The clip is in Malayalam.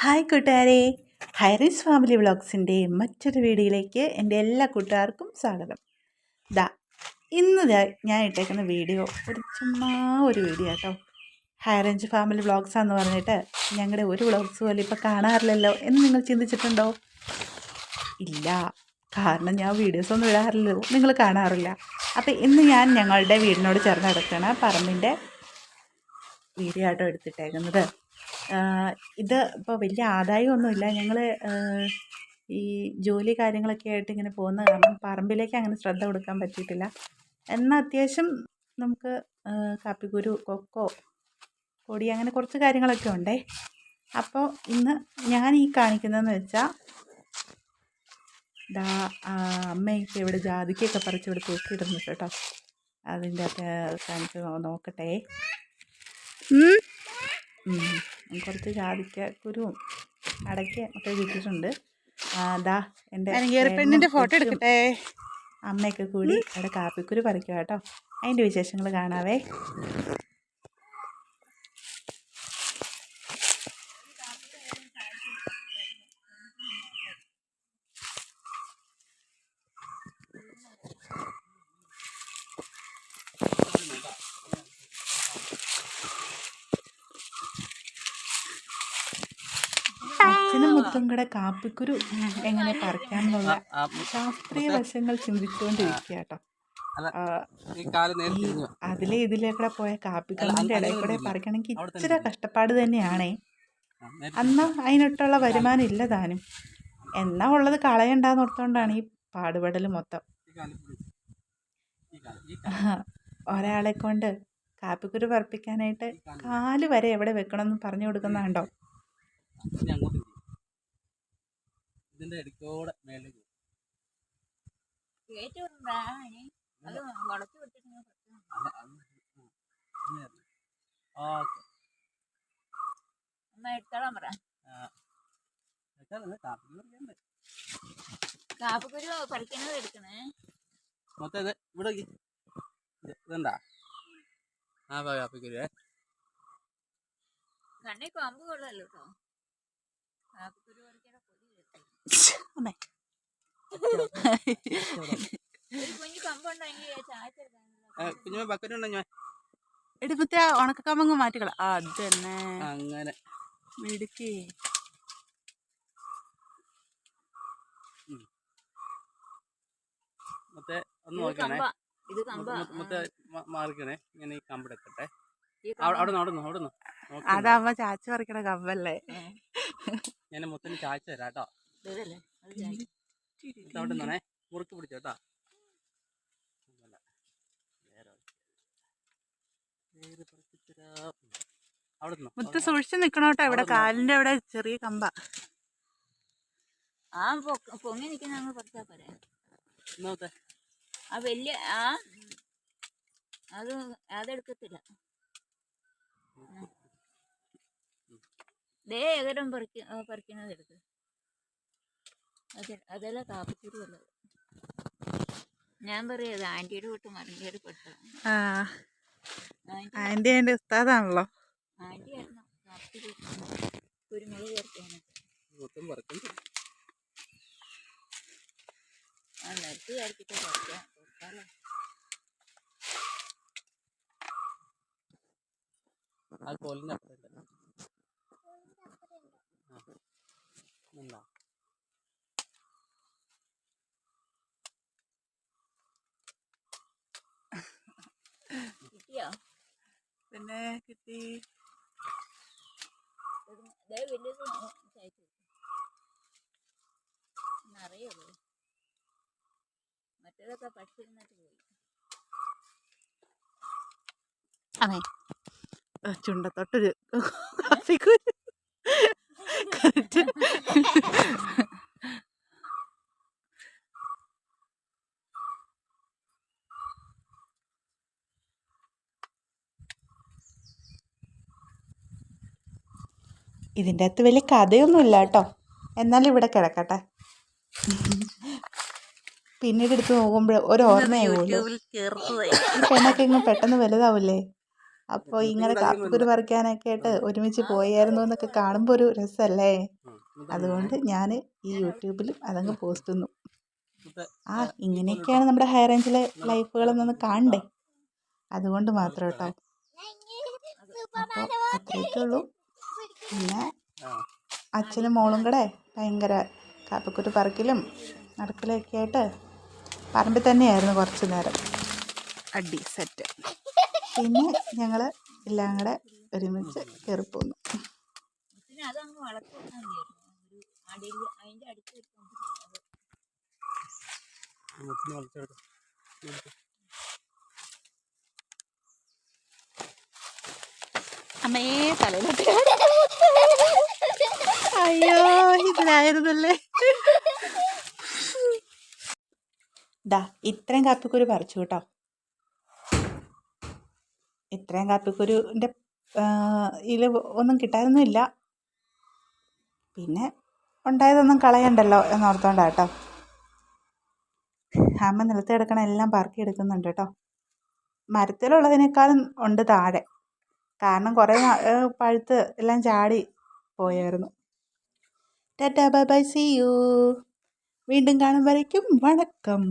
ഹായ് കൂട്ടുകാരെ, ഹൈറീസ് ഫാമിലി വ്ളോഗ്സിൻ്റെ മറ്റൊരു വീഡിയോയിലേക്ക് എൻ്റെ എല്ലാ കൂട്ടുകാർക്കും സ്വാഗതം. ഇന്ന് ഞാൻ ഇട്ടേക്കുന്ന വീഡിയോ ഒരു വീഡിയോ കേട്ടോ. ഹൈറേഞ്ച് ഫാമിലി വ്ളോഗ്സാന്ന് പറഞ്ഞിട്ട് ഞങ്ങളുടെ ഒരു വ്ളോഗ്സ് പോലും ഇപ്പോൾ കാണാറില്ലല്ലോ എന്ന് നിങ്ങൾ ചിന്തിച്ചിട്ടുണ്ടോ? ഇല്ല, കാരണം ഞാൻ വീഡിയോസൊന്നും ഇടാറില്ലല്ലോ, നിങ്ങൾ കാണാറില്ല. അപ്പോൾ ഇന്ന് ഞാൻ ഞങ്ങളുടെ വീടിനോട് ചേർന്ന് കിടക്കുന്ന പറമ്പിൻ്റെ വീഡിയോ ആട്ടോ എടുത്തിട്ടേക്കുന്നത്. ഇത് ഇപ്പോൾ വലിയ ആദായമൊന്നുമില്ല. ഞങ്ങൾ ഈ ജോലി കാര്യങ്ങളൊക്കെ ആയിട്ട് ഇങ്ങനെ പോകുന്ന കാരണം പറമ്പിലേക്ക് അങ്ങനെ ശ്രദ്ധ കൊടുക്കാൻ പറ്റിയിട്ടില്ല. എന്നാൽ അത്യാവശ്യം നമുക്ക് കാപ്പിക്കുരു, കൊക്കോ, പൊടി അങ്ങനെ കുറച്ച് കാര്യങ്ങളൊക്കെ ഉണ്ടേ. അപ്പോൾ ഇന്ന് ഞാൻ ഈ കാണിക്കുന്നതെന്ന് വെച്ചാൽ അമ്മയൊക്കെ ഇവിടെ ജാതിക്കൊക്കെ പറിച്ച് ഇവിടെ തൂക്കിയിടുന്നു കേട്ടോ. അതിൻ്റെ ഒക്കെ കാണിച്ച് നോക്കട്ടെ. കുറച്ച് ജാതിക്ക കുരുവും അടയ്ക്ക ഒക്കെ കിട്ടിയിട്ടുണ്ട്. എൻ്റെ പെണ്ണിൻ്റെ ഫോട്ടോ എടുക്കട്ടെ. അമ്മയൊക്കെ കൂടി അവിടെ കാപ്പിക്കുരു പറിക്കുക കേട്ടോ. അതിൻ്റെ വിശേഷങ്ങൾ കാണാവേ. അച്ഛനും മുത്തും കൂടെ കാപ്പിക്കുരു എങ്ങനെ പറിക്കാമെന്നുള്ള ശാസ്ത്രീയ വശങ്ങൾ ചിന്തിച്ചുകൊണ്ടിരിക്കുക കേട്ടോ. ഇതിലേക്കൂടെ പോയ കാപ്പിക്കള്ളിൻ്റെ ഇടയിൽ കൂടെ പറിക്കണമെങ്കിൽ ഇച്ചിരി കഷ്ടപ്പാട് തന്നെയാണേ. അന്ന് അതിനൊട്ടുള്ള വരുമാനം ഇല്ല താനും. എന്നാ ഉള്ളത് കളയണ്ടാന്ന് ഓർത്തുകൊണ്ടാണ് ഈ പാടുപെടൽ മൊത്തം. ഒരാളെ കൊണ്ട് കാപ്പിക്കുരു പറിപ്പിക്കാനായിട്ട് കാല് വരെ എവിടെ വെക്കണമെന്ന് പറഞ്ഞു കൊടുക്കുന്നതുണ്ടോ? ഇതിന്റെ ഇടയ്ക്കൂടെ മേലേക്ക് കാപ്പിക്കുരു പറിക്കുന്നത് എടുക്കണേ. മൊത്തം ഇത് ഇവിടെ ഇതെന്താ കാപ്പിക്കുരു കണ്ണി കമ്പ് കൊള്ളല്ലോ കേട്ടോ. കാപ്പിക്കുരു പറിക്കണ കുഞ്ഞു കമ്പുണ്ടെങ്കിൽ കുഞ്ഞു ബക്കറ്റ് ഉണ്ടോ? ഞാൻ എടുപ്പത്തെ ഉണക്കക്കമ്പങ്ങ് മാറ്റിക്കള. അത് തന്നെ അങ്ങനെ മിടുക്കി. മൊത്തം ഒന്ന് നോക്കണേ, മൊത്തം മാറിക്കണേ. ഞാൻ ഈ കമ്പെടുക്കട്ടെ. അവിടെ അതാവുമ്പോ ചാച്ചു പറിക്കണ കമ്പല്ലേ. ഞാൻ മൊത്തം ചാച്ചു തരാം കേട്ടോ. അവിടെ നിന്നേ മുറുക്ക് പിടിച്ചോട്ടോ. മുത്ത് സൂക്ഷിച്ച് നിക്കണോട്ടോ. ഇവിടെ കാലിന്റെ അവിടെ ചെറിയ കമ്പ. പൊങ്ങി നിൽക്കുന്ന ഞങ്ങൾ പറിച്ചാ പോരെ. ആ വലിയ അതെടുക്കത്തില്ല. ഏകരം പറിക്കുന്നത് എടുക്ക്. അതെല്ലാം കാപ്പിക്കുരു അല്ല. ഞാൻ പറയത് ആന്റിയുടെ വീട്ട് മരങ്കേട് പെട്ട ആന്റി അതിന്റെ ഉസ്താദാണല്ലോ. ആന്റി ആയിരുന്നു കാപ്പിക്കുരു കുരുമുളക് ചേർക്കാനൊക്കെ. നിർത്തി ചേർത്തിട്ട് പറിക്കാം. കിട്ടിയോ? പിന്നെ കിട്ടി. വലിയത് അറിയുള്ളൂ. മറ്റേതൊക്കെ പഠിച്ചിരുന്നിട്ട് പോയി. അതെ, ചുണ്ടത്തൊട്ടൊരു കാപ്പിക്കുരു. ഇതിൻ്റെ അകത്ത് വലിയ കഥയൊന്നുമില്ല കേട്ടോ. എന്നാലും ഇവിടെ കിടക്കട്ടെ. പിന്നീട് എടുത്ത് നോക്കുമ്പോൾ ഒരു ഓർമ്മയാവുമല്ലോ. ഈ പെണ്ണൊക്കെ ഇങ്ങ് പെട്ടെന്ന് വലുതാവില്ലേ. അപ്പോൾ ഇങ്ങനെ കാപ്പിക്കുരു പറിക്കാനൊക്കെ ആയിട്ട് ഒരുമിച്ച് പോയായിരുന്നു എന്നൊക്കെ കാണുമ്പോൾ ഒരു രസമല്ലേ. അതുകൊണ്ട് ഞാൻ ഈ യൂട്യൂബിലും അതങ്ങ് പോസ്റ്റ് ചെയ്യുന്നു. ഇങ്ങനെയൊക്കെയാണ് നമ്മുടെ ഹൈ റേഞ്ചിലെ ലൈഫുകളെന്നൊന്ന് കാണണ്ടേ, അതുകൊണ്ട് മാത്രം കേട്ടോ. അപ്പോൾ അത്രയൊക്കെ ഉള്ളൂ. പിന്നെ അച്ഛനും മോളും കൂടെ ഭയങ്കര കാപ്പിക്കുരു പറിക്കലും നടക്കലൊക്കെ ആയിട്ട് പറമ്പിൽ തന്നെയായിരുന്നു കുറച്ച് നേരം. അടി സെറ്റ്. പിന്നെ ഞങ്ങൾ എല്ലാം കൂടെ ഒരുമിച്ച് കയറിപ്പോന്നു. അതങ്ങ് വളർത്തി വെക്കാൻ മതിയായിരുന്നു. ഒരു അടിയിൽ അതിൻ്റെ അടുത്ത് വെക്കാൻ അമ്മേ തലയിലോട്ട് അയ്യോ ഇതിനായിരുന്നല്ലേ. ഇത്രയും കാപ്പിക്കുരു പറിച്ചു കേട്ടോ. ഇത്രയും കാപ്പിക്കുരുവിൻ്റെ ഇതിൽ ഒന്നും കിട്ടാനൊന്നുമില്ല. പിന്നെ ഉണ്ടായതൊന്നും കളയണ്ടല്ലോ എന്നോർത്തോണ്ടാണ് കേട്ടോ. അമ്മ നിലത്ത് കിടക്കണ എല്ലാം പറക്കി എടുക്കുന്നുണ്ട് കേട്ടോ. മരത്തിലുള്ളതിനേക്കാളും ഉണ്ട് താഴെ, കാരണം കുറേ പഴുത്ത് എല്ലാം ചാടി പോയായിരുന്നു. Tata bye bye, see you. വീണ്ടും കാണും വരയ്ക്കും വണക്കം.